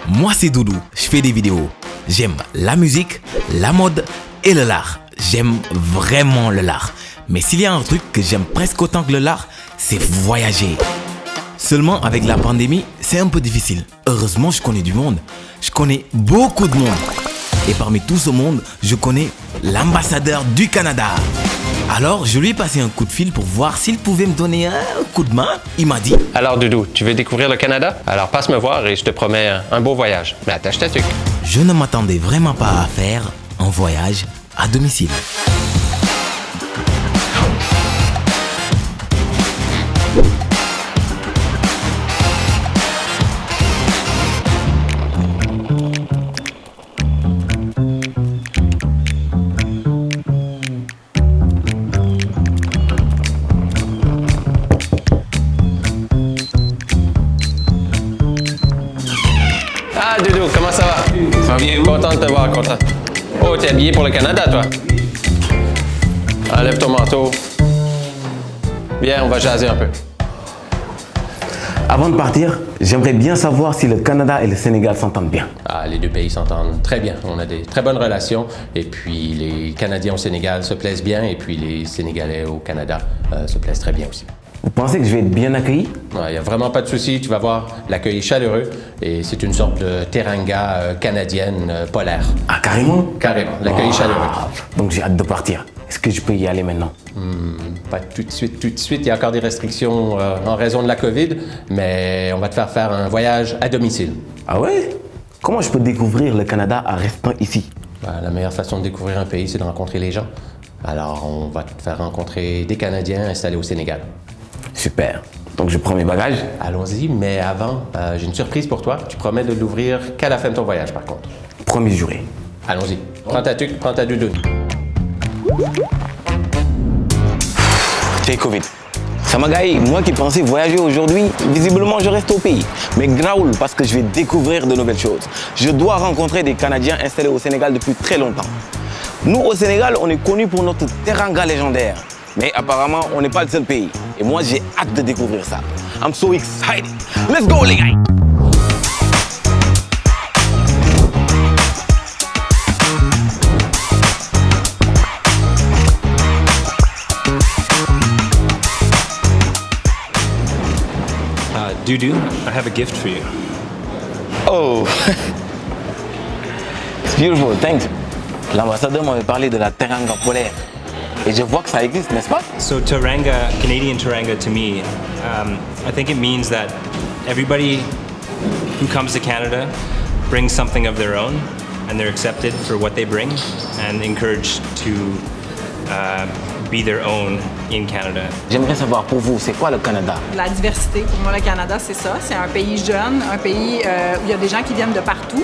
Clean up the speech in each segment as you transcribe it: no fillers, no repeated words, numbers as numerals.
Moi c'est Doudou, je fais des vidéos. J'aime la musique, la mode et le lard. J'aime vraiment le lard. Mais s'il y a un truc que j'aime presque autant que le lard, c'est voyager. Seulement avec la pandémie, c'est un peu difficile. Heureusement, je connais du monde. Je connais beaucoup de monde. Et parmi tout ce monde, je connais l'ambassadeur du Canada. Alors, je lui ai passé un coup de fil pour voir s'il pouvait me donner un coup de main. Il m'a dit: Alors Doudou, tu veux découvrir le Canada? Alors passe me voir et je te promets un beau voyage. Mais attache ta tuque. Je ne m'attendais vraiment pas à faire un voyage à domicile. Ah Doudou, comment ça va? Ça va bien? Content de te voir, content. Oh, t'es habillé pour le Canada, toi? Enlève ton manteau. Viens, on va jaser un peu. Avant de partir, j'aimerais bien savoir si le Canada et le Sénégal s'entendent bien. Ah, les deux pays s'entendent très bien. On a des très bonnes relations. Et puis, les Canadiens au Sénégal se plaisent bien. Et puis, les Sénégalais au Canada se plaisent très bien aussi. Vous pensez que je vais être bien accueilli? Il n'y a vraiment pas de souci. Tu vas voir, l'accueil est chaleureux. Et c'est une sorte de teranga canadienne polaire. Ah, carrément? Carrément. L'accueil est chaleureux. Donc j'ai hâte de partir. Est-ce que je peux y aller maintenant? Pas tout de suite, tout de suite. Il y a encore des restrictions en raison de la COVID. Mais on va te faire faire un voyage à domicile. Ah ouais? Comment je peux découvrir le Canada en restant ici? La meilleure façon de découvrir un pays, c'est de rencontrer les gens. Alors, on va te faire rencontrer des Canadiens installés au Sénégal. Super. Donc je prends mes bagages. Allons-y, mais avant, j'ai une surprise pour toi. Tu promets de l'ouvrir qu'à la fin de ton voyage, par contre. Premier juré. Allons-y. Prends ta tuque, prends ta doudoune. C'est Covid. Samagaï, moi qui pensais voyager aujourd'hui, visiblement je reste au pays. Mais graoul, parce que je vais découvrir de nouvelles choses. Je dois rencontrer des Canadiens installés au Sénégal depuis très longtemps. Nous, au Sénégal, on est connus pour notre teranga légendaire. Mais apparemment, on n'est pas le seul pays. Et moi, j'ai hâte de découvrir ça. I'm so excited. Let's go, les gars! Doudou, I have a gift for you. Oh! It's beautiful, thanks. L'ambassadeur m'avait parlé de la teranga polaire. Et je vois que ça existe, n'est-ce pas? So Teranga, Canadian Teranga to me, I think it means that everybody who comes to Canada brings something of their own and they're accepted for what they bring and encouraged to be their own in Canada. J'aimerais savoir pour vous, c'est quoi le Canada? La diversité, pour moi, le Canada, c'est ça. C'est un pays jeune, un pays où il y a des gens qui viennent de partout,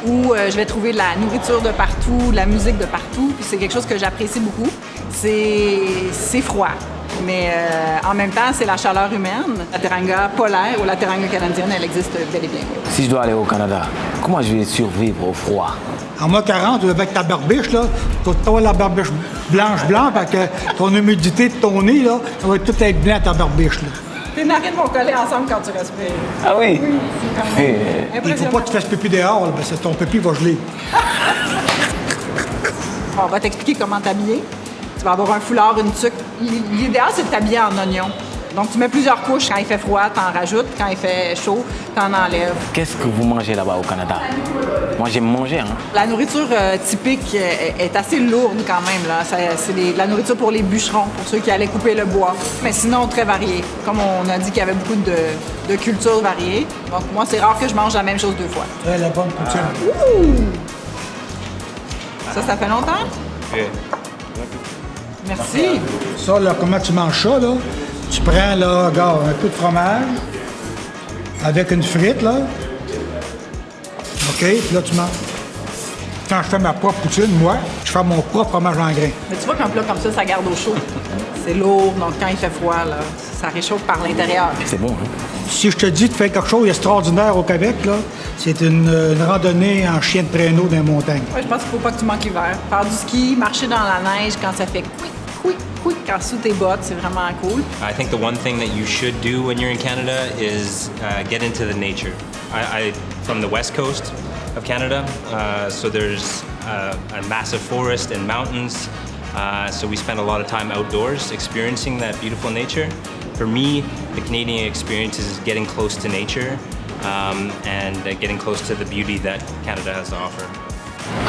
où je vais trouver de la nourriture de partout, de la musique de partout. Puis c'est quelque chose que j'apprécie beaucoup. C'est froid, mais en même temps, c'est la chaleur humaine. La teranga polaire ou la teranga canadienne, elle existe bel et bien. Si je dois aller au Canada, comment je vais survivre au froid? En mois 40, avec ta barbiche, là, tu as la barbiche blanche, parce que ton humidité de ton nez, là, ça va tout être blanc, ta barbiche, là. Tes narines vont coller ensemble quand tu respires. Ah oui? Oui, c'est quand même Il faut pas que tu fasses pipi dehors, là, parce que ton pipi va geler. On va t'expliquer comment t'habiller. Tu vas avoir un foulard, une tuque. L'idéal, c'est de t'habiller en oignon. Donc, tu mets plusieurs couches. Quand il fait froid, t'en rajoutes. Quand il fait chaud, t'en enlèves. Qu'est-ce que vous mangez là-bas au Canada? Moi, j'aime manger, hein. La nourriture typique est assez lourde quand même, là. C'est de la nourriture pour les bûcherons, pour ceux qui allaient couper le bois. Mais sinon, très varié. Comme on a dit qu'il y avait beaucoup de cultures variées. Donc, moi, c'est rare que je mange la même chose deux fois. Très la bonne poutine. Ça fait longtemps? Merci. Ça, là, comment tu manges ça, là? Tu prends, là, regarde, un peu de fromage avec une frite, là. OK? Puis là, tu manges. Quand je fais ma propre poutine, moi, je fais mon propre fromage en grains. Mais tu vois qu'un plat comme ça garde au chaud. C'est lourd, donc quand il fait froid, là, ça réchauffe par l'intérieur. C'est bon, hein? Si je te dis de faire quelque chose d'extraordinaire au Québec, là, c'est une randonnée en chien de traîneau dans les montagnes. Ouais, je pense qu'il ne faut pas que tu manques l'hiver. Faire du ski, marcher dans la neige quand ça fait quick, quand sous tes bottes, c'est vraiment cool. I think the one thing that you should do when you're in Canada is get into the nature. I from the west coast of Canada. So there's a massive forest and mountains. So we spend a lot of time outdoors experiencing that beautiful nature. For me, the Canadian experience is getting close to nature and getting close to the beauty that Canada has to offer.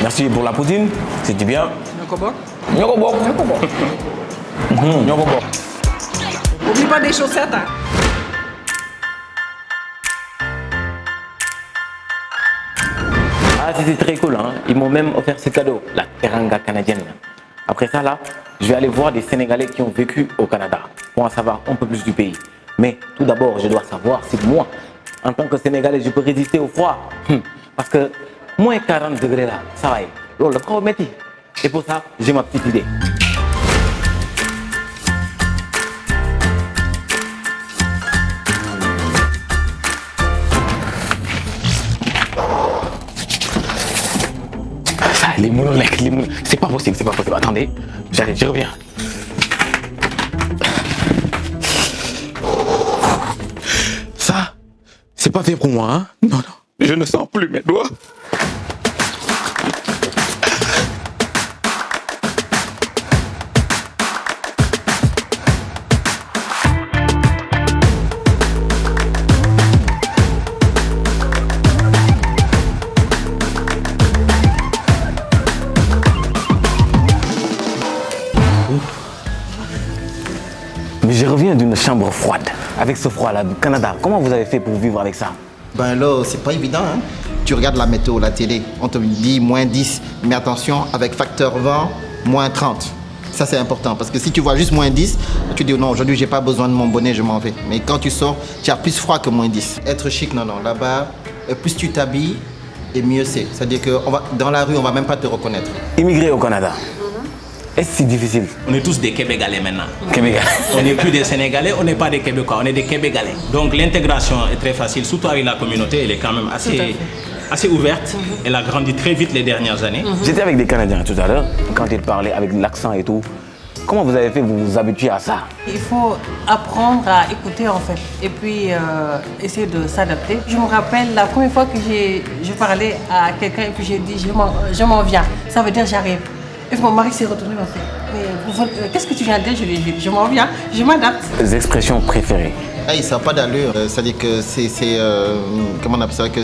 Merci pour la poutine, c'était bien. Nyokobok. Nyokobok. Nyokobok. Oublie pas des chaussettes, hein? Ah, c'était très cool, hein. Ils m'ont même offert ce cadeau, la teranga canadienne. Après ça, là, je vais aller voir des Sénégalais qui ont vécu au Canada pour en savoir un peu plus du pays. Mais tout d'abord, je dois savoir si moi, en tant que Sénégalais, je peux résister au froid. Parce que moins 40 degrés là, ça va. Le froid métier. Et pour ça, j'ai ma petite idée. Les moules, c'est pas possible, c'est pas possible. Attendez, j'arrive, je reviens. Ça, c'est pas fait pour moi, hein? Non, non, je ne sens plus mes doigts. Mais je reviens d'une chambre froide. Avec ce froid-là du Canada, comment vous avez fait pour vivre avec ça? Ben là, c'est pas évident, hein. Tu regardes la météo, la télé, on te dit moins 10, mais attention, avec facteur vent, moins 30. Ça, c'est important, parce que si tu vois juste moins 10, tu dis non, aujourd'hui, j'ai pas besoin de mon bonnet, je m'en vais. Mais quand tu sors, tu as plus froid que moins 10. Être chic, non, non. Là-bas, plus tu t'habilles, et mieux c'est. C'est-à-dire que dans la rue, on va même pas te reconnaître. Immigrer au Canada, est-ce si difficile? On est tous des Québégalais maintenant. Québégalais. On n'est plus des Sénégalais, on n'est pas des Québécois, on est des Québégalais. Donc l'intégration est très facile, surtout avec la communauté, elle est quand même assez ouverte. Elle a grandi très vite les dernières années. J'étais avec des Canadiens tout à l'heure, quand ils parlaient avec l'accent et tout. Comment vous avez fait pour vous habituer à ça? Il faut apprendre à écouter en fait et puis essayer de s'adapter. Je me rappelle la première fois que je parlais à quelqu'un et puis j'ai dit je m'en viens, ça veut dire j'arrive. Et mon mari s'est retourné et m'a fait mais qu'est-ce que tu viens de dire? Je lui ai dit je m'en viens, je m'adapte. Les expressions préférées? Hey, ça n'a pas d'allure, c'est-à-dire que comment on appelle ça, que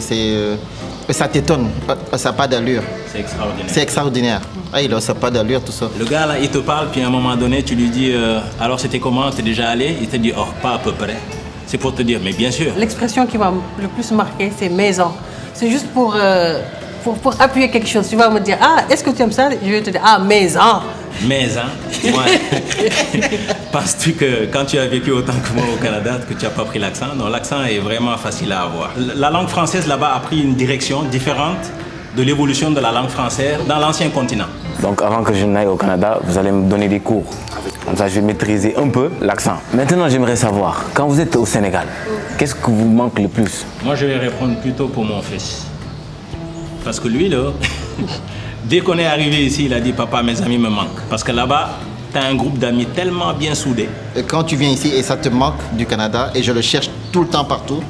ça t'étonne, ça n'a pas d'allure. C'est extraordinaire. C'est extraordinaire. Hey, là, ça n'a pas d'allure, tout ça. Le gars là, il te parle, puis à un moment donné, tu lui dis alors c'était comment, t'es déjà allé? Il te dit oh, pas à peu près. C'est pour te dire, mais bien sûr. L'expression qui m'a le plus marqué, c'est maison. C'est juste pour appuyer quelque chose. Tu vas me dire ah, est-ce que tu aimes ça? Je vais te dire ah, maison. Mais, hein, penses-tu que quand tu as vécu autant que moi au Canada, que tu n'as pas pris l'accent? Non, l'accent est vraiment facile à avoir. La langue française là-bas a pris une direction différente de l'évolution de la langue française dans l'ancien continent. Donc avant que je n'aille au Canada, vous allez me donner des cours. Comme ça, je vais maîtriser un peu l'accent. Maintenant, j'aimerais savoir, quand vous êtes au Sénégal, qu'est-ce que vous manque le plus? Moi, je vais répondre plutôt pour mon fils. Parce que lui, là... Dès qu'on est arrivé ici, il a dit « Papa, mes amis me manquent ». Parce que là-bas, tu as un groupe d'amis tellement bien soudés. Et quand tu viens ici et ça te manque du Canada, et je le cherche tout le temps partout,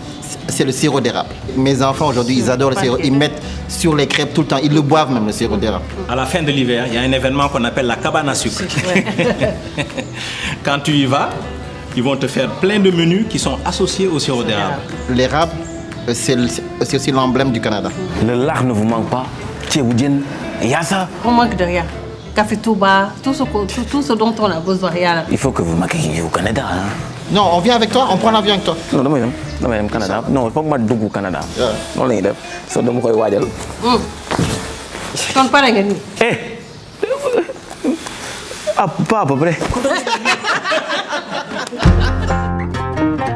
c'est le sirop d'érable. Mes enfants aujourd'hui, ils adorent le sirop. Ils mettent sur les crêpes tout le temps. Ils le boivent même, le sirop d'érable. À la fin de l'hiver, il y a un événement qu'on appelle la cabane à sucre. Quand tu y vas, ils vont te faire plein de menus qui sont associés au sirop d'érable. L'érable, c'est aussi l'emblème du Canada. Le lard ne vous manque pas? Yassa. On manque de rien. Café Touba, tout ce dont on a besoin. Il faut que vous maquillez au Canada. Hein? Non, on vient avec toi, on prend l'avion avec toi. Non, dama yem Canada. Non, il faut que je sois au Canada. Non, la ñuy def so dama koy waajal. Kon pare nga nii. Ah, pas à peu près.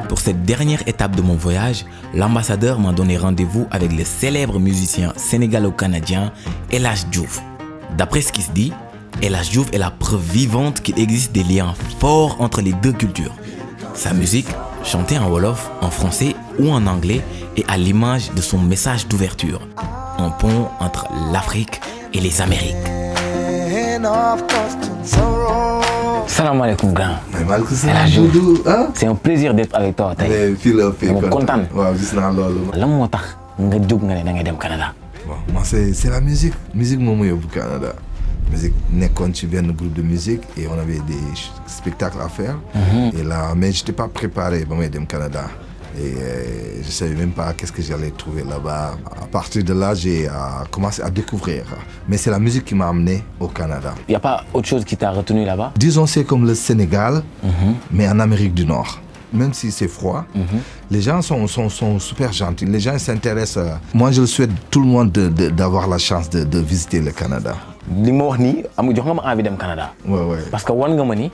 Pour cette dernière étape de mon voyage, l'ambassadeur m'a donné rendez-vous avec le célèbre musicien sénégalo-canadien El Hadj Diouf. D'après ce qui se dit, El Hadj Diouf est la preuve vivante qu'il existe des liens forts entre les deux cultures. Sa musique, chantée en wolof, en français ou en anglais, est à l'image de son message d'ouverture, un pont entre l'Afrique et les Amériques. Salam alaikum grand. maaleykum salaam Doudou. C'est un plaisir d'être avec toi tey. mais fii la fekkoon kontaan. waaw gis naa loolu. lan moo tax nga jóg nga ne da ngay dem Canada. Bon, moi c'est la musique. Musique moom yóbbu Canada. Musique nekkoon ci benn groupe de musique et on avait des spectacles à faire. Et là, mais j'étais pas préparé ba may dem Canada. Et je savais même pas qu'est-ce que j'allais trouver là-bas. À partir de là, j'ai commencé à découvrir. Mais c'est la musique qui m'a amené au Canada. Il y a pas autre chose qui t'a retenu là-bas? Disons c'est comme le Sénégal, mais en Amérique du Nord. Même si c'est froid, les gens sont super gentils. Les gens s'intéressent. Moi, je souhaite tout le monde d'avoir la chance de visiter le Canada. li ma wax nii am jox nga ma envie dem Canada. Ouais. Parce que wan nga ma ni.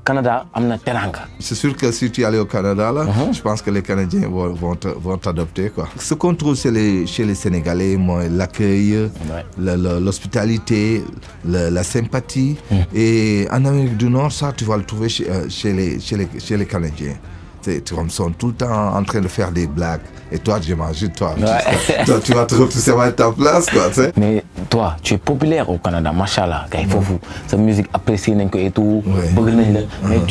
Canada am na teranga. C'est sûr que si tu es allé au Canada là, je pense que les Canadiens vont t'adopter quoi. Ce qu'on trouve chez les Sénégalais, moi, l'accueil, l'hospitalité, la sympathie. Et en Amérique du Nord, ça tu vas le trouver chez les Canadiens. Ils sont tout le temps en train de faire des blagues. Et toi, j'imagine, toi, tu vas te retrouver à ta place, quoi, tu sais. Mais toi, tu es populaire au Canada, machallah. Il faut sa musique appréciée et tout. Mais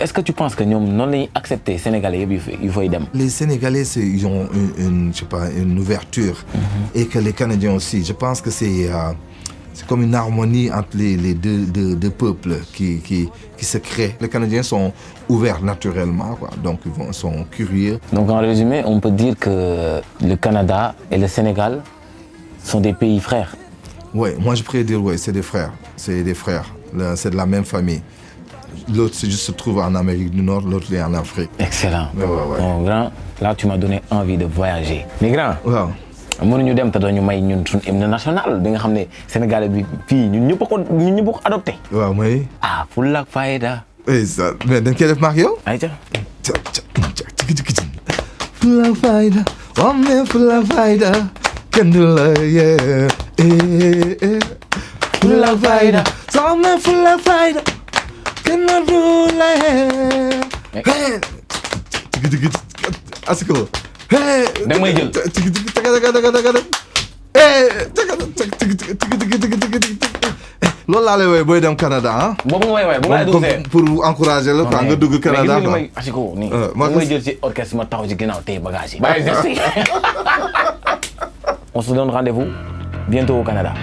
est-ce que tu penses que nous non accepter les Sénégalais, il faut aider? Les Sénégalais, ils ont une ouverture. Et que les Canadiens aussi. Je pense que c'est comme une harmonie entre les deux peuples qui se crée. Les Canadiens sont ouverts naturellement, quoi. Donc ils sont curieux. Donc en résumé, on peut dire que le Canada et le Sénégal sont des pays frères. Oui, moi je pourrais dire oui, c'est des frères. C'est des frères. C'est de la même famille. L'autre se trouve en Amérique du Nord, l'autre est en Afrique. Excellent. Ouais. Bon, grand, là tu m'as donné envie de voyager. Mais grand, mënuñu dem te dañu may ñun suñu hymne national bi nga xam ne Sénégalais bi fii ñun ñëpp ko adopté. waaw mooy. Fulla ak fayda. ça mais dañ koy def maak yow. ayca. fulla ak fayda wam ne fulla ak fayda kenn du la yee. fulla ak fayda wam ne fulla ak fayda kenn du la yee. asiko. da may jël. loolu laa lay woowee booy dem Canada ah. boobu nga may woowee boobu laay dugg pour encourager la quoi nga dugg Canada quoi. mais asiko nii. ma may jël ci orchestre ma taxaw ci ginnaaw tey bagage yi. On se donne rendez-vous bientôt au Canada.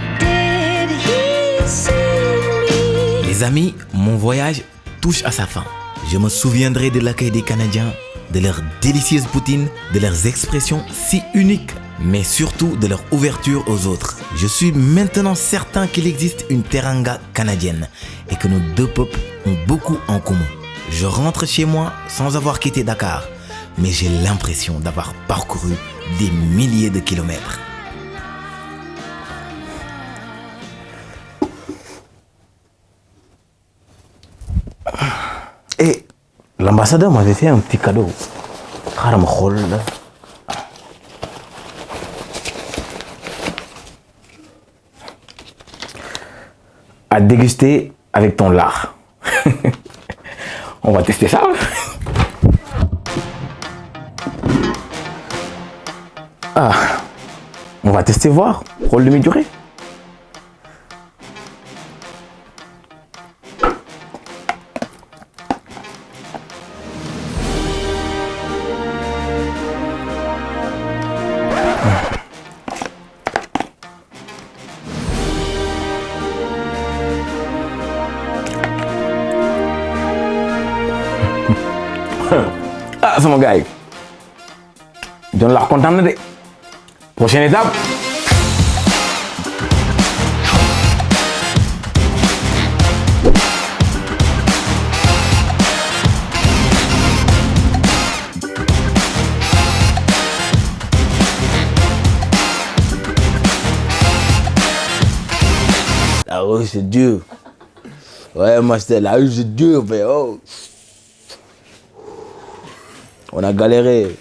Les amis, mon voyage touche à sa fin. Je me souviendrai de l'accueil des Canadiens, de leurs délicieuses poutines, de leurs expressions si uniques, mais surtout de leur ouverture aux autres. Je suis maintenant certain qu'il existe une teranga canadienne et que nos deux peuples ont beaucoup en commun. Je rentre chez moi sans avoir quitté Dakar, mais j'ai l'impression d'avoir parcouru des milliers de kilomètres. Et l'ambassadeur m'avait fait un petit cadeau. À déguster avec ton lard. On va tester ça. On va tester voir. Rôle demi-durée. Sama gars yi doon la kontaan na de prochaine étape la rue c'est dur. Ouais master, la rue c'est dur mais oh. On a galéré.